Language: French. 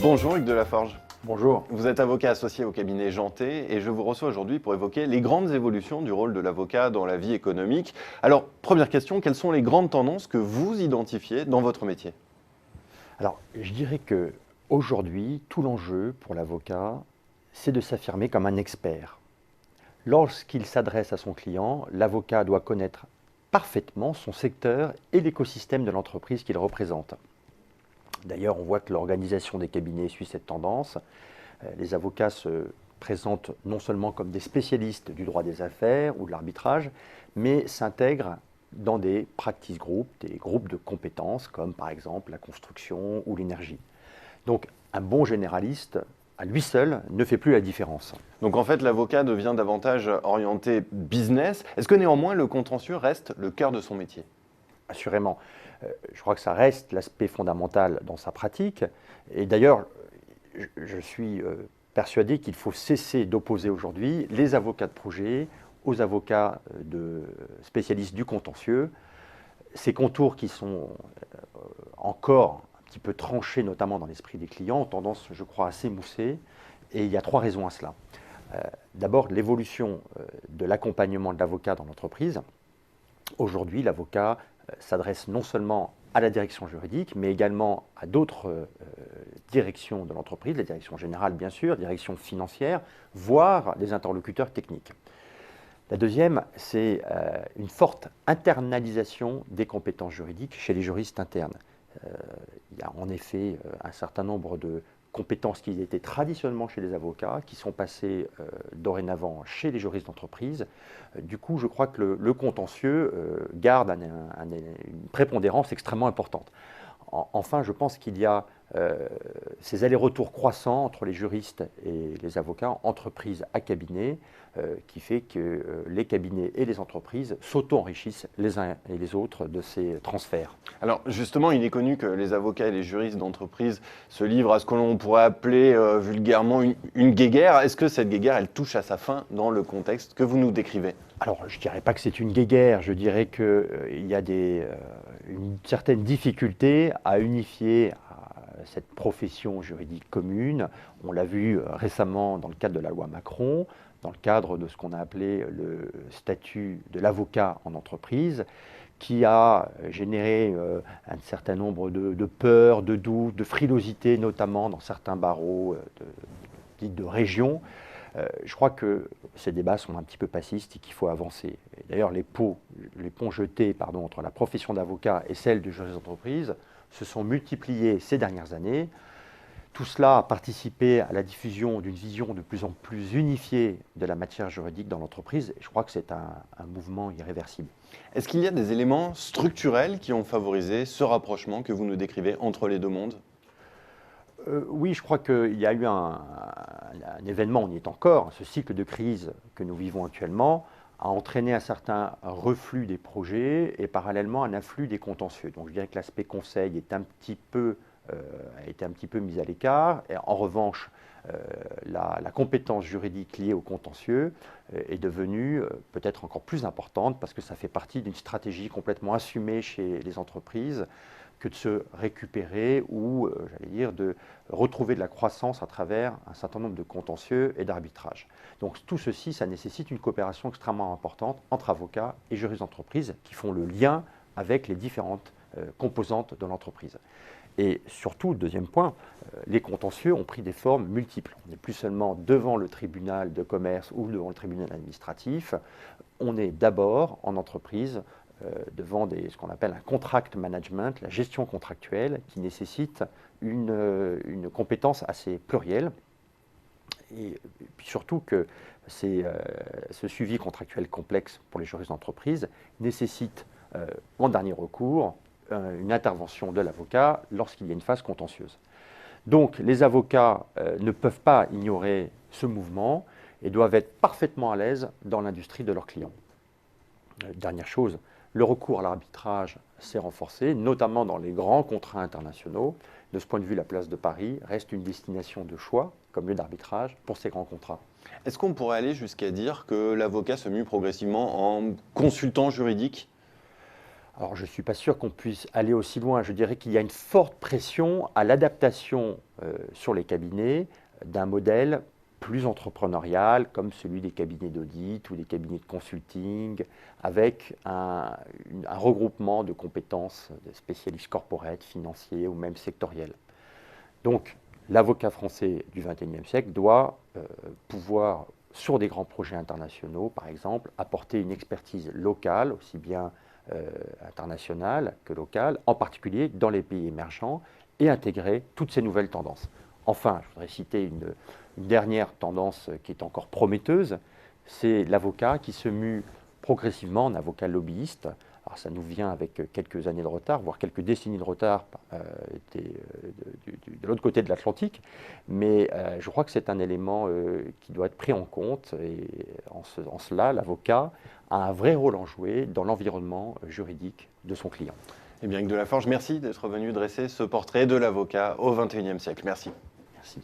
Bonjour Hugues Delaforge. Bonjour. Vous êtes avocat associé au cabinet Janté et je vous reçois aujourd'hui pour évoquer les grandes évolutions du rôle de l'avocat dans la vie économique. Alors, première question, quelles sont les grandes tendances que vous identifiez dans votre métier? Alors, je dirais que aujourd'hui, tout l'enjeu pour l'avocat, c'est de s'affirmer comme un expert. Lorsqu'il s'adresse à son client, l'avocat doit connaître parfaitement son secteur et l'écosystème de l'entreprise qu'il représente. D'ailleurs, on voit que l'organisation des cabinets suit cette tendance. Les avocats se présentent non seulement comme des spécialistes du droit des affaires ou de l'arbitrage, mais s'intègrent dans des practice groups, des groupes de compétences, comme par exemple la construction ou l'énergie. Donc, un bon généraliste, à lui seul, ne fait plus la différence. Donc en fait, l'avocat devient davantage orienté business. Est-ce que néanmoins le contentieux reste le cœur de son métier? Assurément. Je crois que ça reste l'aspect fondamental dans sa pratique. Et d'ailleurs, je suis persuadé qu'il faut cesser d'opposer aujourd'hui les avocats de projet aux avocats spécialistes du contentieux. Ces contours qui sont encore un petit peu tranchés, notamment dans l'esprit des clients, ont tendance, je crois, à s'émousser. Et il y a trois raisons à cela. D'abord, l'évolution de l'accompagnement de l'avocat dans l'entreprise. Aujourd'hui, l'avocat s'adresse non seulement à la direction juridique, mais également à d'autres directions de l'entreprise, la direction générale bien sûr, la direction financière, voire les interlocuteurs techniques. La deuxième, c'est une forte internalisation des compétences juridiques chez les juristes internes. Il y a en effet un certain nombre de compétences qui étaient traditionnellement chez les avocats, qui sont passées dorénavant chez les juristes d'entreprise. Du coup, je crois que le contentieux garde une prépondérance extrêmement importante. Enfin, je pense qu'il y a ces allers-retours croissants entre les juristes et les avocats, entreprise à cabinet, qui fait que les cabinets et les entreprises s'auto-enrichissent les uns et les autres de ces transferts. Alors justement, il est connu que les avocats et les juristes d'entreprise se livrent à ce que l'on pourrait appeler vulgairement une guéguerre. Est-ce que cette guéguerre, elle touche à sa fin dans le contexte que vous nous décrivez? Alors, je ne dirais pas que c'est une guéguerre, je dirais qu'il y a une certaine difficulté à unifier cette profession juridique commune. On l'a vu récemment dans le cadre de la loi Macron, dans le cadre de ce qu'on a appelé le statut de l'avocat en entreprise, qui a généré un certain nombre de peurs, de doutes, de frilosité, notamment dans certains barreaux dits de région. Je crois que ces débats sont un petit peu passistes et qu'il faut avancer. D'ailleurs, les ponts jetés entre la profession d'avocat et celle de juriste d'entreprise se sont multipliés ces dernières années. Tout cela a participé à la diffusion d'une vision de plus en plus unifiée de la matière juridique dans l'entreprise. Et je crois que c'est un mouvement irréversible. Est-ce qu'il y a des éléments structurels qui ont favorisé ce rapprochement que vous nous décrivez entre les deux mondes? Oui, je crois qu'il y a eu un événement, on y est encore, ce cycle de crise que nous vivons actuellement a entraîné un certain reflux des projets et parallèlement un afflux des contentieux. Donc je dirais que l'aspect conseil a été un petit peu mis à l'écart. Et en revanche, la compétence juridique liée au contentieux est devenue peut-être encore plus importante parce que ça fait partie d'une stratégie complètement assumée chez les entreprises que de se récupérer ou, j'allais dire, de retrouver de la croissance à travers un certain nombre de contentieux et d'arbitrages. Donc tout ceci, ça nécessite une coopération extrêmement importante entre avocats et juristes d'entreprise qui font le lien avec les différentes composantes de l'entreprise. Et surtout, deuxième point, les contentieux ont pris des formes multiples. On n'est plus seulement devant le tribunal de commerce ou devant le tribunal administratif, on est d'abord en entreprise devant ce qu'on appelle un contract management, la gestion contractuelle, qui nécessite une compétence assez plurielle. Et puis surtout que ce suivi contractuel complexe pour les juristes d'entreprise nécessite, en dernier recours, une intervention de l'avocat lorsqu'il y a une phase contentieuse. Donc les avocats ne peuvent pas ignorer ce mouvement et doivent être parfaitement à l'aise dans l'industrie de leurs clients. Dernière chose, le recours à l'arbitrage s'est renforcé, notamment dans les grands contrats internationaux. De ce point de vue, la place de Paris reste une destination de choix comme lieu d'arbitrage pour ces grands contrats. Est-ce qu'on pourrait aller jusqu'à dire que l'avocat se mue progressivement en consultant juridique? Alors, je ne suis pas sûr qu'on puisse aller aussi loin. Je dirais qu'il y a une forte pression à l'adaptation sur les cabinets d'un modèle plus entrepreneurial, comme celui des cabinets d'audit ou des cabinets de consulting, avec un regroupement de compétences de spécialistes corporate, financiers ou même sectoriels. Donc, l'avocat français du XXIe siècle doit pouvoir, sur des grands projets internationaux, par exemple, apporter une expertise locale, aussi bien internationale que locale, en particulier dans les pays émergents, et intégrer toutes ces nouvelles tendances. Enfin, je voudrais citer une dernière tendance qui est encore prometteuse, c'est l'avocat qui se mue progressivement en avocat lobbyiste. Alors ça nous vient avec quelques années de retard, voire quelques décennies de retard de l'autre côté de l'Atlantique, mais je crois que c'est un élément qui doit être pris en compte, et en cela, l'avocat a un vrai rôle à jouer dans l'environnement juridique de son client. Eh bien, Hugues Delaforge, merci d'être venu dresser ce portrait de l'avocat au XXIe siècle. Merci. Merci.